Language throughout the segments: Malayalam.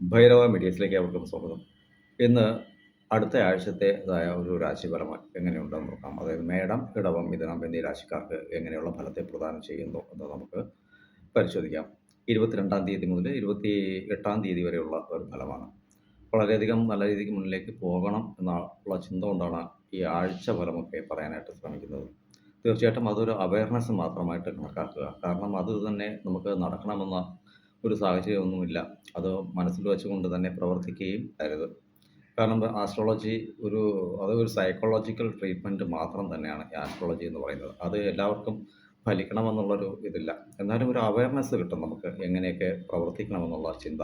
ഭൈരവ മീഡിയസിലേക്ക് അവർക്കും സ്വാഗതം. ഇന്ന് അടുത്ത ആഴ്ചത്തേതായ ഒരു രാശിഫലം എങ്ങനെയുണ്ടെന്ന് നോക്കാം. അതായത് മേടം, ഇടവം, മിഥുനം എന്നീ രാശിക്കാർക്ക് എങ്ങനെയുള്ള ഫലത്തെ പ്രദാനം ചെയ്യുന്നു എന്ന് നമുക്ക് പരിശോധിക്കാം. 22-ാം തീയതി മുതൽ 28-ാം തീയതി വരെയുള്ള ഒരു ഫലമാണ്. വളരെയധികം നല്ല രീതിക്ക് മുന്നിലേക്ക് പോകണം എന്നുള്ള ചിന്ത കൊണ്ടാണ് ഈ ആഴ്ച ഫലമൊക്കെ പറയാനായിട്ട് ശ്രമിക്കുന്നത്. തീർച്ചയായിട്ടും അതൊരു അവയർനെസ് മാത്രമായിട്ട് കണക്കാക്കുക. കാരണം അത് തന്നെ നമുക്ക് നടക്കണമെന്ന ഒരു സാഹചര്യമൊന്നുമില്ല. അത് മനസ്സിൽ വെച്ചുകൊണ്ട് തന്നെ പ്രവർത്തിക്കുകയും അരുത്. കാരണം ആസ്ട്രോളജി ഒരു അതൊരു സൈക്കോളജിക്കൽ ട്രീറ്റ്മെൻറ്റ് മാത്രം തന്നെയാണ് ഈ ആസ്ട്രോളജി എന്ന് പറയുന്നത്. അത് എല്ലാവർക്കും ഫലിക്കണമെന്നുള്ളൊരു ഇതില്ല. എന്നാലും ഒരു അവയർനെസ് കിട്ടും നമുക്ക് എങ്ങനെയൊക്കെ പ്രവർത്തിക്കണമെന്നുള്ള ചിന്ത.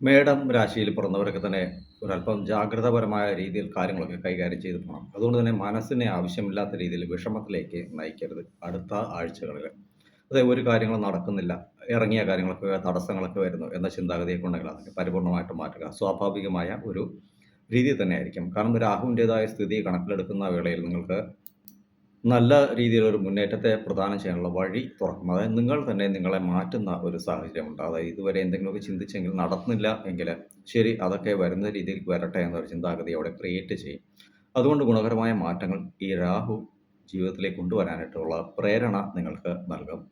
മേടം രാശിയിൽ പിറന്നവരൊക്കെ തന്നെ ഒരല്പം ജാഗ്രതാപരമായ രീതിയിൽ കാര്യങ്ങളൊക്കെ കൈകാര്യം ചെയ്ത് പോകണം. അതുകൊണ്ട് തന്നെ മനസ്സിനെ ആവശ്യമില്ലാത്ത രീതിയിൽ വിഷമത്തിലേക്ക് നയിക്കരുത് അടുത്ത ആഴ്ചകളിൽ. അതായത് ഒരു കാര്യങ്ങളും നടക്കുന്നില്ല, ഇറങ്ങിയ കാര്യങ്ങളൊക്കെ തടസ്സങ്ങളൊക്കെ വരുന്നു എന്ന ചിന്താഗതിയൊക്കെ ഉണ്ടെങ്കിൽ അതൊക്കെ പരിപൂർണമായിട്ടും മാറ്റുക. സ്വാഭാവികമായ ഒരു രീതി തന്നെയായിരിക്കും. കാരണം രാഹുവിൻ്റേതായ സ്ഥിതി കണക്കിലെടുക്കുന്ന വേളയിൽ നിങ്ങൾക്ക് നല്ല രീതിയിലൊരു മുന്നേറ്റത്തെ പ്രദാനം ചെയ്യാനുള്ള വഴി തുറക്കും. അതായത് നിങ്ങൾ തന്നെ നിങ്ങളെ മാറ്റുന്ന ഒരു സാഹചര്യമുണ്ട്. അതായത് ഇതുവരെ എന്തെങ്കിലുമൊക്കെ ചിന്തിച്ചെങ്കിൽ നടന്നില്ല എങ്കിൽ ശരി, അതൊക്കെ വരുന്ന രീതിയിൽ വരട്ടെ എന്നൊരു ചിന്താഗതി അവിടെ ക്രിയേറ്റ് ചെയ്യും. അതുകൊണ്ട് ഗുണകരമായ മാറ്റങ്ങൾ ഈ രാഹു ജീവിതത്തിലേക്ക് കൊണ്ടുവരാനായിട്ടുള്ള പ്രേരണ നിങ്ങൾക്ക് നൽകും.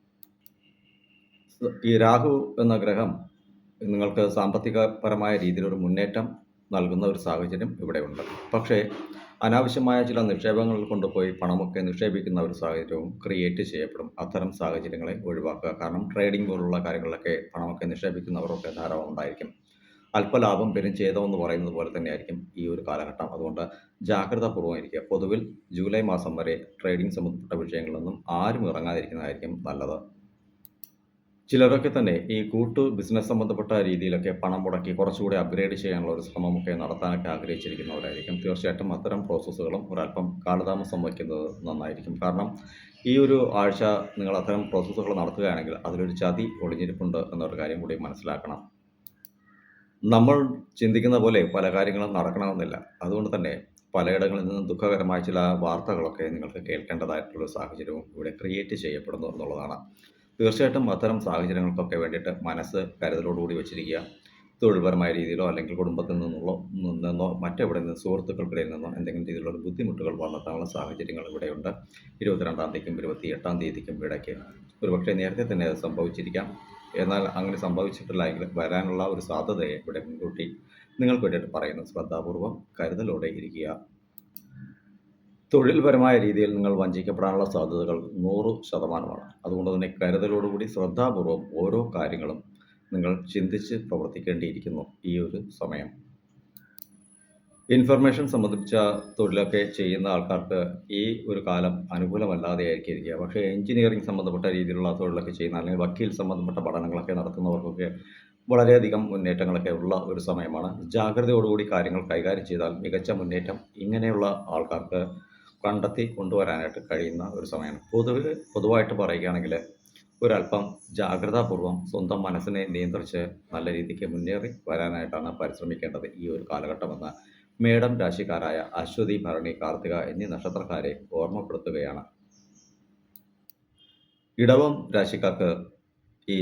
ഈ രാഹു എന്ന ഗ്രഹം നിങ്ങൾക്ക് സാമ്പത്തികപരമായ രീതിയിലൊരു മുന്നേറ്റം നൽകുന്ന ഒരു സാഹചര്യം ഇവിടെയുണ്ട്. പക്ഷേ അനാവശ്യമായ ചില നിക്ഷേപങ്ങളിൽ കൊണ്ടുപോയി പണമൊക്കെ നിക്ഷേപിക്കുന്ന ഒരു സാഹചര്യവും ക്രിയേറ്റ് ചെയ്യപ്പെടും. അത്തരം സാഹചര്യങ്ങളെ ഒഴിവാക്കുക. കാരണം ട്രേഡിംഗ് പോലുള്ള കാര്യങ്ങളിലൊക്കെ പണമൊക്കെ നിക്ഷേപിക്കുന്നവരൊക്കെ ധാരാളം ഉണ്ടായിരിക്കും. അല്പലാഭം പെരും ഛേദമെന്ന് പറയുന്നത് പോലെ തന്നെയായിരിക്കും ഈ ഒരു കാലഘട്ടം. അതുകൊണ്ട് ജാഗ്രതാപൂർവ്വം ഇരിക്കുക. പൊതുവിൽ ജൂലൈ മാസം വരെ ട്രേഡിംഗ് സംബന്ധപ്പെട്ട വിഷയങ്ങളിലൊന്നും ആരും ഇറങ്ങാതിരിക്കുന്നതായിരിക്കും നല്ലത്. ചിലരൊക്കെ തന്നെ ഈ ബിസിനസ് സംബന്ധപ്പെട്ട രീതിയിലൊക്കെ പണം മുടക്കി കുറച്ചുകൂടി അപ്ഗ്രേഡ് ചെയ്യാനുള്ള ഒരു ശ്രമമൊക്കെ നടത്താനൊക്കെ ആഗ്രഹിച്ചിരിക്കുന്നവരായിരിക്കും. തീർച്ചയായിട്ടും അത്തരം പ്രോസസ്സുകളും ഒരല്പം കാലതാമസം വയ്ക്കുന്നത് നന്നായിരിക്കും. കാരണം ഈ ഒരു ആഴ്ച നിങ്ങൾ അത്തരം പ്രോസസ്സുകൾ നടത്തുകയാണെങ്കിൽ അതിലൊരു ചതി ഒളിഞ്ഞിരിപ്പുണ്ട് എന്നൊരു കാര്യം കൂടി മനസ്സിലാക്കണം. നമ്മൾ ചിന്തിക്കുന്ന പോലെ പല കാര്യങ്ങളും നടക്കണമെന്നില്ല. അതുകൊണ്ട് തന്നെ പലയിടങ്ങളിൽ നിന്നും ദുഃഖകരമായ ചില വാർത്തകളൊക്കെ നിങ്ങൾക്ക് കേൾക്കേണ്ടതായിട്ടുള്ള സാഹചര്യവും ഇവിടെ ക്രിയേറ്റ് ചെയ്യപ്പെടുന്നു എന്നുള്ളതാണ്. തീർച്ചയായിട്ടും അത്തരം സാഹചര്യങ്ങൾക്കൊക്കെ വേണ്ടിയിട്ട് മനസ്സ് കരുതലോടുകൂടി വെച്ചിരിക്കുക. തൊഴിൽപരമായ രീതിയിലോ അല്ലെങ്കിൽ കുടുംബത്തിൽ നിന്നോ മറ്റെവിടെ നിന്ന് സുഹൃത്തുക്കൾക്കിടയിൽ നിന്നോ എന്തെങ്കിലും രീതിയിലുള്ള ബുദ്ധിമുട്ടുകൾ വന്നെത്താനുള്ള സാഹചര്യങ്ങൾ ഇവിടെയുണ്ട്. 22-ാം തീയതിക്കും 28-ാം തീയതിക്കും ഇടയ്ക്ക് ഒരുപക്ഷെ നേരത്തെ തന്നെ അത് സംഭവിച്ചിരിക്കാം. എന്നാൽ അങ്ങനെ സംഭവിച്ചിട്ടില്ല എങ്കിൽ വരാനുള്ള ഒരു സാധ്യതയെ ഇവിടെ മുൻകൂട്ടി നിങ്ങൾക്ക് വേണ്ടിയിട്ട് പറയുന്നു. ശ്രദ്ധാപൂർവം കരുതലോടെ ഇരിക്കുക. തൊഴിൽപരമായ രീതിയിൽ നിങ്ങൾ വഞ്ചിക്കപ്പെടാനുള്ള സാധ്യതകൾ 100%. അതുകൊണ്ട് തന്നെ കരുതലോടുകൂടി ശ്രദ്ധാപൂർവം ഓരോ കാര്യങ്ങളും നിങ്ങൾ ചിന്തിച്ച് പ്രവർത്തിക്കേണ്ടിയിരിക്കുന്നു ഈ ഒരു സമയം. ഇൻഫർമേഷൻ സംബന്ധിച്ച തൊഴിലൊക്കെ ചെയ്യുന്ന ആൾക്കാർക്ക് ഈ ഒരു കാലം അനുകൂലമല്ലാതെ ആയിരിക്കും ഇരിക്കുക. പക്ഷേ എഞ്ചിനീയറിംഗ് സംബന്ധപ്പെട്ട രീതിയിലുള്ള തൊഴിലൊക്കെ ചെയ്യുന്ന അല്ലെങ്കിൽ വക്കീൽ സംബന്ധപ്പെട്ട പഠനങ്ങളൊക്കെ നടത്തുന്നവർക്കൊക്കെ വളരെയധികം മുന്നേറ്റങ്ങളൊക്കെ ഉള്ള ഒരു സമയമാണ്. ജാഗ്രതയോടുകൂടി കാര്യങ്ങൾ കൈകാര്യം ചെയ്താൽ മികച്ച മുന്നേറ്റം ഇങ്ങനെയുള്ള ആൾക്കാർക്ക് കണ്ടെത്തി കൊണ്ടുവരാനായിട്ട് കഴിയുന്ന ഒരു സമയമാണ്. പൊതുവായിട്ട് പറയുകയാണെങ്കിൽ ഒരല്പം ജാഗ്രതാപൂർവം സ്വന്തം മനസ്സിനെ നിയന്ത്രിച്ച് നല്ല രീതിക്ക് മുന്നേറി വരാനായിട്ടാണ് പരിശ്രമിക്കേണ്ടത് ഈ ഒരു കാലഘട്ടമെന്ന് മേടം രാശിക്കാരായ അശ്വതി, ഭരണി, കാർത്തിക എന്നീ നക്ഷത്രക്കാരെ ഓർമ്മപ്പെടുത്തുകയാണ്. ഇടവം രാശിക്കാർക്ക് ഈ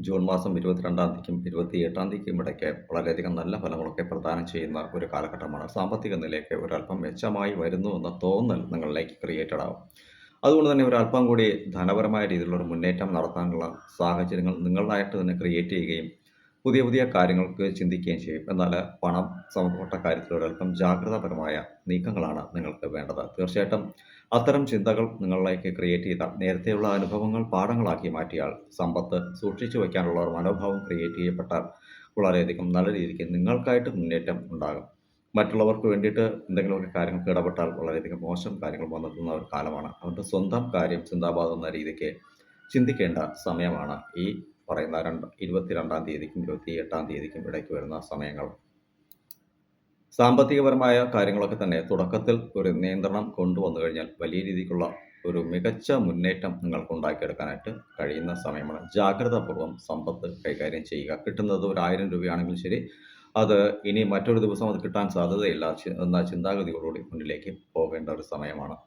ജൂൺ മാസം 22-ാം തീയതിക്കും 28-ാം തീയതിക്കും ഇടയ്ക്ക് വളരെയധികം നല്ല ഫലങ്ങളൊക്കെ പ്രദാനം ചെയ്യുന്ന ഒരു കാലഘട്ടമാണ്. സാമ്പത്തിക നിലയൊക്കെ ഒരല്പം മെച്ചമായി വരുന്നു എന്ന തോന്നൽ നിങ്ങളിലേക്ക് ക്രിയേറ്റഡ് ആവും. അതുകൊണ്ട് തന്നെ ഒരല്പം കൂടി ധനപരമായ രീതിയിലുള്ള മുന്നേറ്റം നടത്താനുള്ള സാഹചര്യങ്ങൾ നിങ്ങളായിട്ട് തന്നെ ക്രിയേറ്റ് ചെയ്യുകയും പുതിയ പുതിയ കാര്യങ്ങൾക്ക് ചിന്തിക്കുകയും ചെയ്യും. എന്നാൽ പണം സംബന്ധപ്പെട്ട കാര്യത്തിൽ ഒരല്പം ജാഗ്രതാപരമായ നീക്കങ്ങളാണ് നിങ്ങൾക്ക് വേണ്ടത്. തീർച്ചയായിട്ടും അത്തരം ചിന്തകൾ നിങ്ങളിലേക്ക് ക്രിയേറ്റ് ചെയ്താൽ, നേരത്തെയുള്ള അനുഭവങ്ങൾ പാഠങ്ങളാക്കി മാറ്റിയാൽ, സമ്പത്ത് സൂക്ഷിച്ചു വയ്ക്കാനുള്ള ഒരു മനോഭാവം ക്രിയേറ്റ് ചെയ്യപ്പെട്ടാൽ വളരെയധികം നല്ല രീതിക്ക് നിങ്ങൾക്കായിട്ട് മുന്നേറ്റം ഉണ്ടാകും. മറ്റുള്ളവർക്ക് വേണ്ടിയിട്ട് എന്തെങ്കിലുമൊക്കെ കാര്യങ്ങൾക്ക് ഇടപെട്ടാൽ വളരെയധികം മോശം കാര്യങ്ങൾ വന്നെത്തുന്ന ഒരു കാലമാണ്. അതുകൊണ്ട് സ്വന്തം കാര്യം ചിന്താബാധം എന്ന രീതിക്ക് ചിന്തിക്കേണ്ട സമയമാണ് ഈ പറയുന്ന 22-ാം തീയതിക്കും 28-ാം തീയതിക്കും ഇടയ്ക്ക് വരുന്ന സമയങ്ങൾ. സാമ്പത്തികപരമായ കാര്യങ്ങളൊക്കെ തന്നെ തുടക്കത്തിൽ ഒരു നിയന്ത്രണം കൊണ്ടുവന്നു കഴിഞ്ഞാൽ വലിയ രീതിക്കുള്ള ഒരു മികച്ച മുന്നേറ്റം നിങ്ങൾക്ക് ഉണ്ടാക്കിയെടുക്കാനായിട്ട് കഴിയുന്ന സമയമാണ്. ജാഗ്രതാപൂർവം സമ്പത്ത് കൈകാര്യം ചെയ്യുക. കിട്ടുന്നത് ഒരു 1000 രൂപയാണെങ്കിൽ ശരി, അത് ഇനി മറ്റൊരു ദിവസം അത് കിട്ടാൻ സാധ്യതയില്ല എന്ന ചിന്താഗതിയോടുകൂടി മുന്നിലേക്ക് പോകേണ്ട ഒരു സമയമാണ്.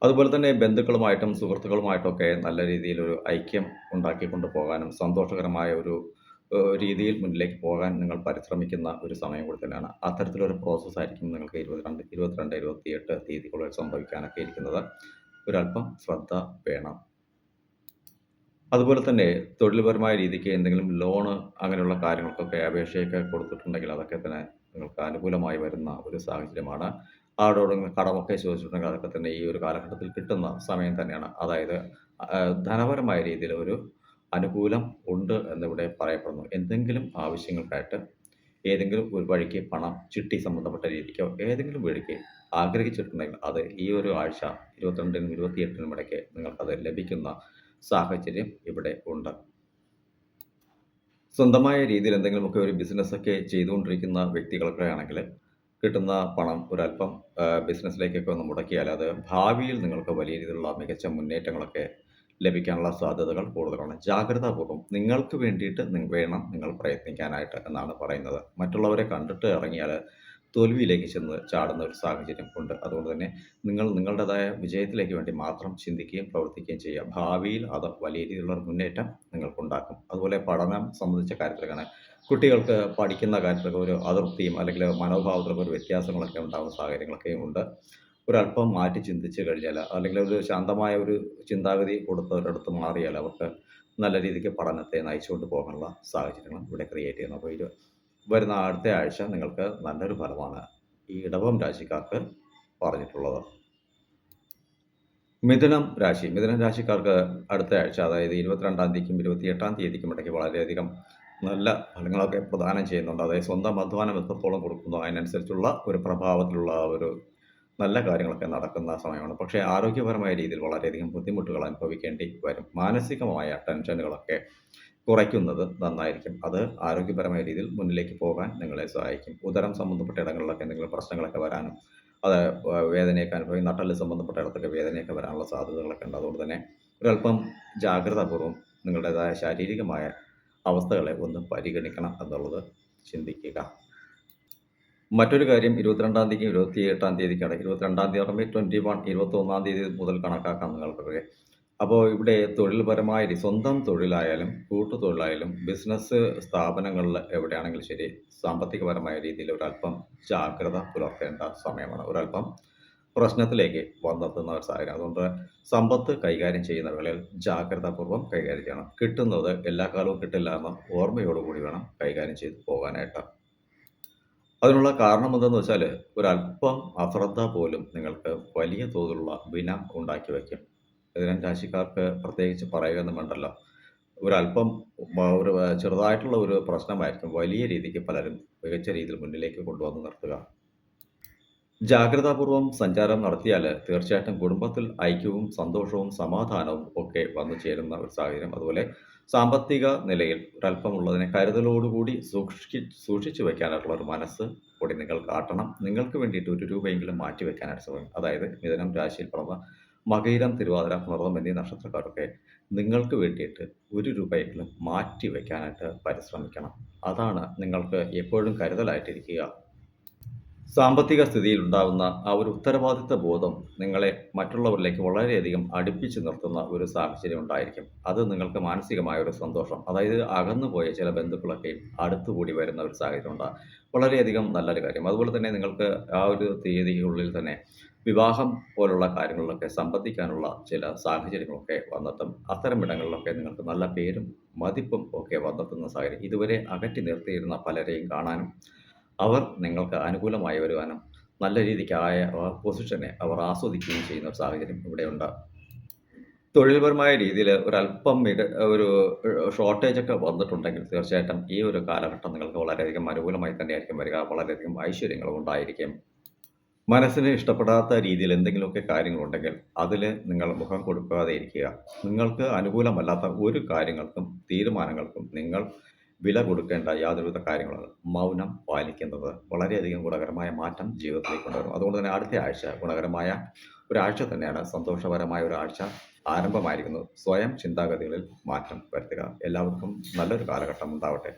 അതുപോലെ തന്നെ ബന്ധുക്കളുമായിട്ടും സുഹൃത്തുക്കളുമായിട്ടൊക്കെ നല്ല രീതിയിലൊരു ഐക്യം ഉണ്ടാക്കിക്കൊണ്ട് പോകാനും സന്തോഷകരമായ ഒരു രീതിയിൽ മുന്നിലേക്ക് പോകാൻ നിങ്ങൾ പരിശ്രമിക്കുന്ന ഒരു സമയം കൂടി തന്നെയാണ്. അത്തരത്തിലൊരു പ്രോസസ്സായിരിക്കും നിങ്ങൾക്ക് 22, 28 തീയതികളിൽ സംഭവിക്കാനൊക്കെ ഇരിക്കുന്നത്. ഒരല്പം ശ്രദ്ധ വേണം. അതുപോലെ തന്നെ തൊഴിൽപരമായ രീതിക്ക് എന്തെങ്കിലും ലോണ് അങ്ങനെയുള്ള കാര്യങ്ങൾക്കൊക്കെ അപേക്ഷയൊക്കെ കൊടുത്തിട്ടുണ്ടെങ്കിൽ അതൊക്കെ തന്നെ നിങ്ങൾക്ക് അനുകൂലമായി വരുന്ന ഒരു സാഹചര്യമാണ്. ആരോടെങ്കിലും കടമൊക്കെ ചോദിച്ചിട്ടുണ്ടെങ്കിൽ അതൊക്കെ തന്നെ ഈ ഒരു കാലഘട്ടത്തിൽ കിട്ടുന്ന സമയം തന്നെയാണ്. അതായത് ധനപരമായ രീതിയിൽ ഒരു അനുകൂലം ഉണ്ട് എന്നിവിടെ പറയപ്പെടുന്നു. എന്തെങ്കിലും ആവശ്യങ്ങൾക്കായിട്ട് ഏതെങ്കിലും ഒരു വഴിക്ക് പണം ചിട്ടി സംബന്ധപ്പെട്ട രീതിക്കോ ഏതെങ്കിലും വഴിക്ക് ആഗ്രഹിച്ചിട്ടുണ്ടെങ്കിൽ അത് ഈ ഒരു ആഴ്ച 22-നും 28-നും ഇടയ്ക്ക് നിങ്ങൾക്കത് ലഭിക്കുന്ന സാഹചര്യം ഇവിടെ ഉണ്ട്. സ്വന്തമായ രീതിയിൽ എന്തെങ്കിലുമൊക്കെ ഒരു ബിസിനസ്സൊക്കെ ചെയ്തുകൊണ്ടിരിക്കുന്ന വ്യക്തികളൊക്കെ ആണെങ്കിൽ കിട്ടുന്ന പണം ഒരല്പം ബിസിനസ്സിലേക്കൊക്കെ ഒന്ന് മുടക്കിയാൽ അത് ഭാവിയിൽ നിങ്ങൾക്ക് വലിയ രീതിയിലുള്ള മികച്ച മുന്നേറ്റങ്ങളൊക്കെ ലഭിക്കാനുള്ള സാധ്യതകൾ കൂടുതലാണ്. ജാഗ്രതാപൂർവ്വം നിങ്ങൾക്ക് വേണ്ടിയിട്ട് വേണം നിങ്ങൾ പ്രയത്നിക്കാനായിട്ട് എന്നാണ് പറയുന്നത്. മറ്റുള്ളവരെ കണ്ടിട്ട് ഇറങ്ങിയാൽ തോൽവിയിലേക്ക് ചെന്ന് ചാടുന്ന ഒരു സാഹചര്യം ഉണ്ട്. അതുകൊണ്ട് തന്നെ നിങ്ങൾ നിങ്ങളുടേതായ വിജയത്തിലേക്ക് വേണ്ടി മാത്രം ചിന്തിക്കുകയും പ്രവർത്തിക്കുകയും ചെയ്യുക. ഭാവിയിൽ അത് വലിയ രീതിയിലുള്ള മുന്നേറ്റം നിങ്ങൾക്കുണ്ടാക്കും. അതുപോലെ പഠനം സംബന്ധിച്ച കാര്യത്തിലൊക്കെയാണ് കുട്ടികൾക്ക് പഠിക്കുന്ന കാര്യത്തിലൊക്കെ ഒരു അതൃപ്തിയും അല്ലെങ്കിൽ മനോഭാവത്തിലൊക്കെ ഒരു വ്യത്യാസങ്ങളൊക്കെ ഉണ്ടാകുന്ന സാഹചര്യങ്ങളൊക്കെയും ഉണ്ട്. ഒരല്പം മാറ്റി ചിന്തിച്ച് കഴിഞ്ഞാൽ അല്ലെങ്കിൽ ഒരു ശാന്തമായ ഒരു ചിന്താഗതി കൊടുത്തവരടുത്ത് മാറിയാൽ അവർക്ക് നല്ല രീതിക്ക് പഠനത്തെ നയിച്ചുകൊണ്ട് പോകാനുള്ള സാഹചര്യങ്ങൾ ഇവിടെ ക്രിയേറ്റ് ചെയ്യുന്നു. അപ്പോൾ ഇത് വരുന്ന അടുത്ത ആഴ്ച നിങ്ങൾക്ക് നല്ലൊരു ഫലമാണ് ഈ ഇടവം രാശിക്കാർക്ക് പറഞ്ഞിട്ടുള്ളത്. മിഥുനം രാശിക്കാർക്ക് അടുത്ത ആഴ്ച അതായത് 22-ാം തീയതിക്കും 28-ാം തീയതിക്കും ഇടയ്ക്ക് വളരെയധികം നല്ല ഫലങ്ങളൊക്കെ പ്രദാനം ചെയ്യുന്നുണ്ട്. അതായത് സ്വന്തം അധ്വാനം എത്രത്തോളം കൊടുക്കുന്നോ അതിനനുസരിച്ചുള്ള ഒരു പ്രഭാവത്തിലുള്ള ഒരു നല്ല കാര്യങ്ങളൊക്കെ നടക്കുന്ന സമയമാണ്. പക്ഷേ ആരോഗ്യപരമായ രീതിയിൽ വളരെയധികം ബുദ്ധിമുട്ടുകൾ അനുഭവിക്കേണ്ടി വരും. മാനസികമായ ടെൻഷനുകളൊക്കെ കുറയ്ക്കുന്നത് നന്നായിരിക്കും. അത് ആരോഗ്യപരമായ രീതിയിൽ മുന്നിലേക്ക് പോകാൻ നിങ്ങളെ സഹായിക്കും. ഉദരം സംബന്ധപ്പെട്ട ഇടങ്ങളിലൊക്കെ എന്തെങ്കിലും പ്രശ്നങ്ങളൊക്കെ വരാനും അത് വേദനയൊക്കെ അനുഭവിക്കും. നട്ടെല്ല് സംബന്ധപ്പെട്ട ഇടത്തൊക്കെ വേദനയൊക്കെ വരാനുള്ള സാധ്യതകളൊക്കെ ഉണ്ട്. അതുകൊണ്ട് തന്നെ ഒരല്പം ജാഗ്രതാപൂർവ്വം നിങ്ങളുടേതായ ശാരീരികമായ അവസ്ഥകളെ ഒന്ന് പരിഗണിക്കണം എന്നുള്ളത് ചിന്തിക്കുക. മറ്റൊരു കാര്യം 22-ാം തീയതിക്കും 28-ാം തീയതിക്കാണ്. 22-ാം തീയതി പറയുമ്പോൾ 21, 21-ാം തീയതി മുതൽ കണക്കാക്കാം നിങ്ങൾക്കൊക്കെ. അപ്പോൾ ഇവിടെ തൊഴിൽപരമായ സ്വന്തം തൊഴിലായാലും കൂട്ടുതൊഴിലായാലും ബിസിനസ് സ്ഥാപനങ്ങളിൽ എവിടെയാണെങ്കിലും ശരി സാമ്പത്തികപരമായ രീതിയിൽ ഒരല്പം ജാഗ്രത പുലർത്തേണ്ട സമയമാണ്. ഒരല്പം പ്രശ്നത്തിലേക്ക് വന്നെത്തുന്ന ഒരു സാഹചര്യം. അതുകൊണ്ട് സമ്പത്ത് കൈകാര്യം ചെയ്യുന്ന വേളയിൽ ജാഗ്രതാപൂർവ്വം കൈകാര്യം ചെയ്യണം. കിട്ടുന്നത് എല്ലാ കാലവും കിട്ടില്ല എന്ന ഓർമ്മയോടുകൂടി വേണം കൈകാര്യം ചെയ്ത് പോകാനായിട്ട്. അതിനുള്ള കാരണം എന്തെന്ന് വെച്ചാൽ ഒരല്പം അശ്രദ്ധ പോലും നിങ്ങൾക്ക് വലിയ തോതിലുള്ള വിന ഉണ്ടാക്കി വയ്ക്കും. മിഥുനം രാശിക്കാർക്ക് പ്രത്യേകിച്ച് പറയുകയൊന്നും വേണ്ടല്ലോ. ഒരല്പം ഒരു ചെറുതായിട്ടുള്ള ഒരു പ്രശ്നമായിരിക്കും വലിയ രീതിക്ക് പലരും മികച്ച രീതിയിൽ മുന്നിലേക്ക് കൊണ്ടുവന്ന് നിർത്തുക. ജാഗ്രതാപൂർവം സഞ്ചാരം നടത്തിയാൽ തീർച്ചയായിട്ടും കുടുംബത്തിൽ ഐക്യവും സന്തോഷവും സമാധാനവും ഒക്കെ വന്നു ചേരുന്ന ഒരു സാഹചര്യം. അതുപോലെ സാമ്പത്തിക നിലയിൽ ഒരല്പമുള്ളതിനെ കരുതലോടുകൂടി സൂക്ഷിച്ചു വെക്കാനായിട്ടുള്ള ഒരു മനസ്സ് കൂടി നിങ്ങൾ കാട്ടണം. നിങ്ങൾക്ക് വേണ്ടിയിട്ട് ₹1 മാറ്റി വെക്കാനായിട്ട് ശ്രമിക്കണം. അതായത് മിഥുനം രാശിയിൽ പിറന്ന മകയിരം, തിരുവാതിര, പുണർതം എന്നീ നക്ഷത്രക്കാരൊക്കെ നിങ്ങൾക്ക് വേണ്ടിയിട്ട് ₹1 മാറ്റി വെക്കാനായിട്ട് പരിശ്രമിക്കണം. അതാണ് നിങ്ങൾക്ക് എപ്പോഴും കരുതലായിട്ടിരിക്കുക. സാമ്പത്തിക സ്ഥിതിയിൽ ഉണ്ടാകുന്ന ആ ഒരു ഉത്തരവാദിത്ത ബോധം നിങ്ങളെ മറ്റുള്ളവരിലേക്ക് വളരെയധികം അടുപ്പിച്ച് നിർത്തുന്ന ഒരു സാഹചര്യം ഉണ്ടായിരിക്കും. അത് നിങ്ങൾക്ക് മാനസികമായ ഒരു സന്തോഷം, അതായത് അകന്നുപോയ ചില ബന്ധുക്കളൊക്കെയും അടുത്തുകൂടി വരുന്ന ഒരു സാഹചര്യം ഉണ്ടാകും. വളരെയധികം നല്ലൊരു കാര്യം. അതുപോലെ തന്നെ നിങ്ങൾക്ക് ആ ഒരു തീയതിക്കുള്ളിൽ തന്നെ വിവാഹം പോലുള്ള കാര്യങ്ങളിലൊക്കെ സംബന്ധിക്കാനുള്ള ചില സാഹചര്യങ്ങളൊക്കെ വന്നെത്തും. അത്തരം ഇടങ്ങളിലൊക്കെ നിങ്ങൾക്ക് നല്ല പേരും മതിപ്പും ഒക്കെ വന്നെത്തുന്ന സാഹചര്യം. ഇതുവരെ അകറ്റി നിർത്തിയിരുന്ന പലരെയും കാണാനും അവർ നിങ്ങൾക്ക് അനുകൂലമായി വരുവാനും നല്ല രീതിക്കായ പൊസിഷനെ അവർ ആസ്വദിക്കുകയും ചെയ്യുന്ന ഒരു സാഹചര്യം ഇവിടെയുണ്ട്. തൊഴിൽപരമായ രീതിയിൽ ഒരല്പം ഒരു ഷോർട്ടേജൊക്കെ വന്നിട്ടുണ്ടെങ്കിൽ തീർച്ചയായിട്ടും ഈ ഒരു കാലഘട്ടം നിങ്ങൾക്ക് വളരെയധികം അനുകൂലമായി തന്നെയായിരിക്കും വരിക. വളരെയധികം ഐശ്വര്യങ്ങളും ഉണ്ടായിരിക്കും. മനസ്സിന് ഇഷ്ടപ്പെടാത്ത രീതിയിൽ എന്തെങ്കിലുമൊക്കെ കാര്യങ്ങളുണ്ടെങ്കിൽ അതിൽ നിങ്ങൾ മുഖം കൊടുക്കാതെ ഇരിക്കുക. നിങ്ങൾക്ക് അനുകൂലമല്ലാത്ത ഒരു കാര്യങ്ങൾക്കും തീരുമാനങ്ങൾക്കും നിങ്ങൾ വില കൊടുക്കേണ്ട യാതൊരുവിധ കാര്യങ്ങളാണ് മൗനം പാലിക്കുന്നത് വളരെയധികം ഗുണകരമായ മാറ്റം ജീവിതത്തിലേക്ക് കൊണ്ടുവരും. അതുകൊണ്ട് തന്നെ അടുത്ത ആഴ്ച ഗുണകരമായ ഒരാഴ്ച തന്നെയാണ്. സന്തോഷപരമായ ഒരാഴ്ച ആരംഭമായിരിക്കുന്നത്. സ്വയം ചിന്താഗതികളിൽ മാറ്റം വരുത്തുക. എല്ലാവർക്കും നല്ലൊരു കാലഘട്ടം ഉണ്ടാവട്ടെ.